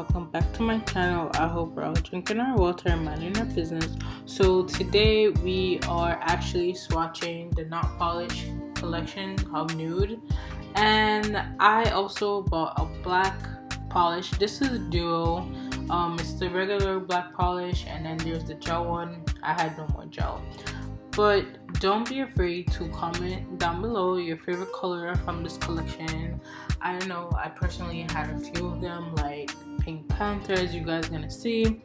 welcome back to my channel. I hope we're all drinking our water and minding our business. So today we are actually swatching the Notpolish collection called Nude, and I also bought a black polish. This is a duo. It's the regular black polish, and then there's the gel one. I had no more gel. But don't be afraid to comment down below your favorite color from this collection. I know I personally had a few of them, like Pink Panther, as you guys are gonna see.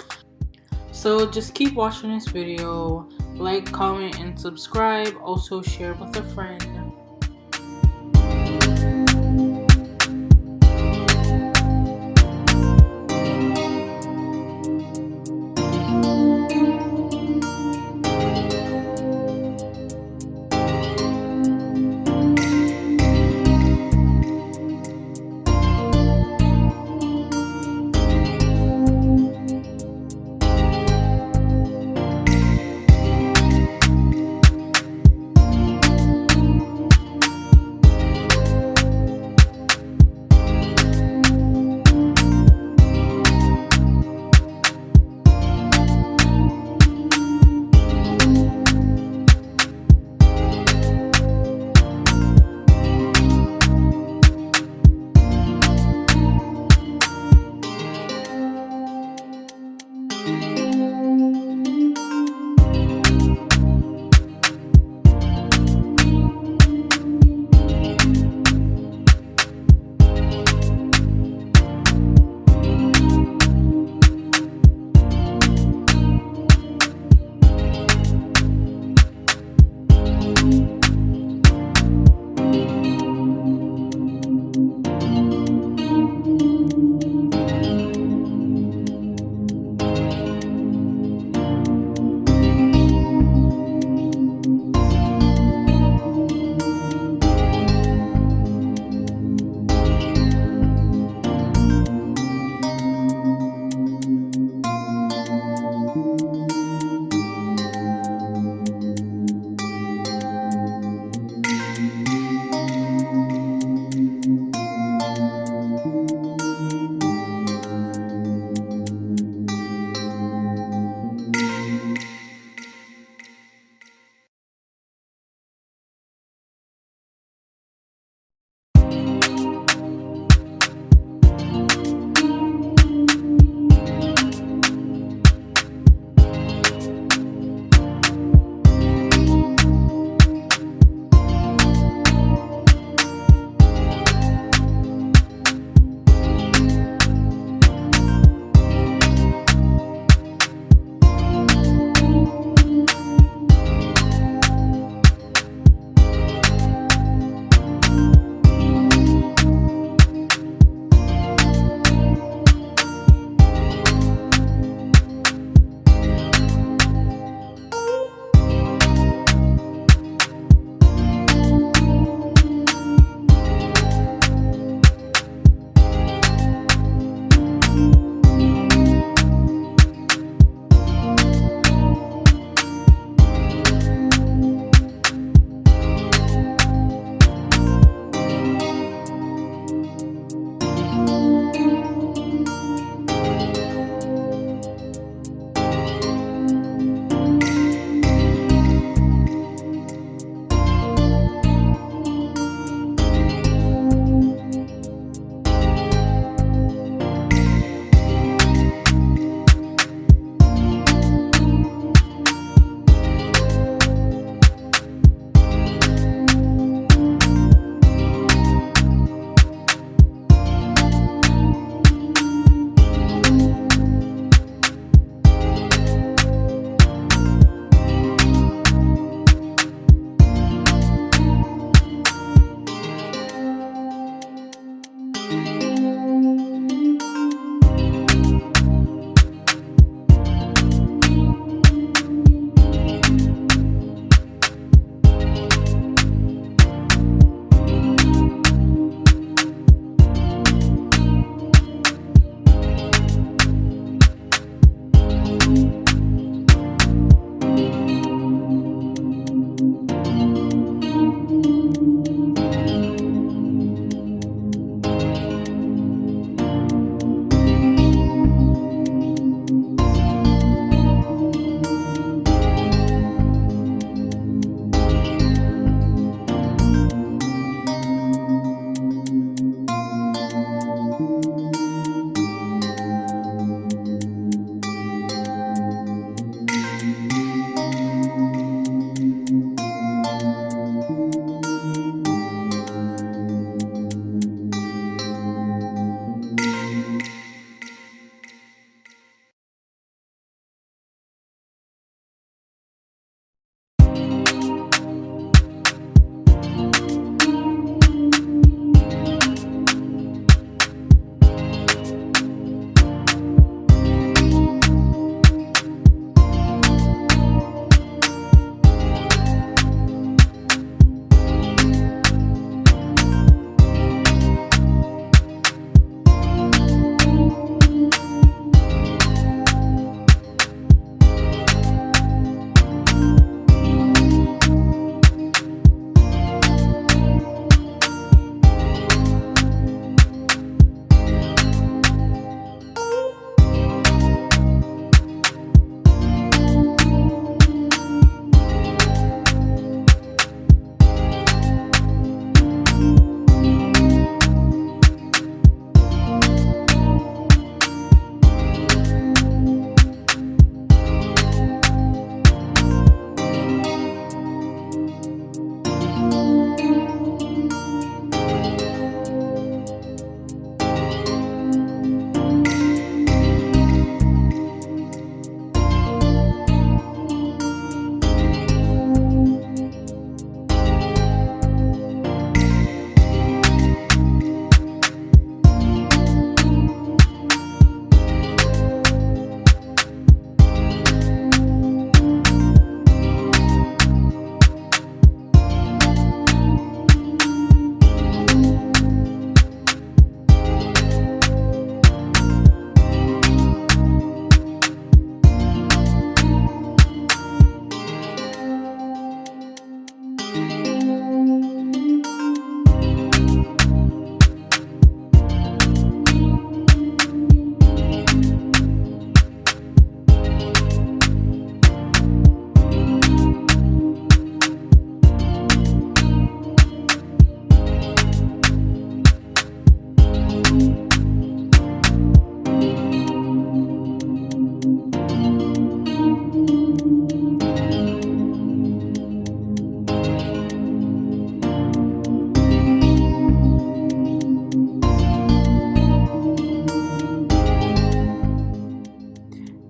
So just keep watching this video, like, comment, and subscribe. Also share with a friend.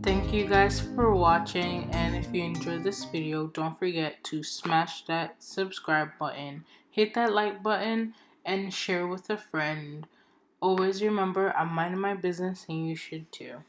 Thank you guys for watching, and if you enjoyed this video, don't forget to smash that subscribe button, hit that like button, and share with a friend. Always remember, I'm minding my business and you should too.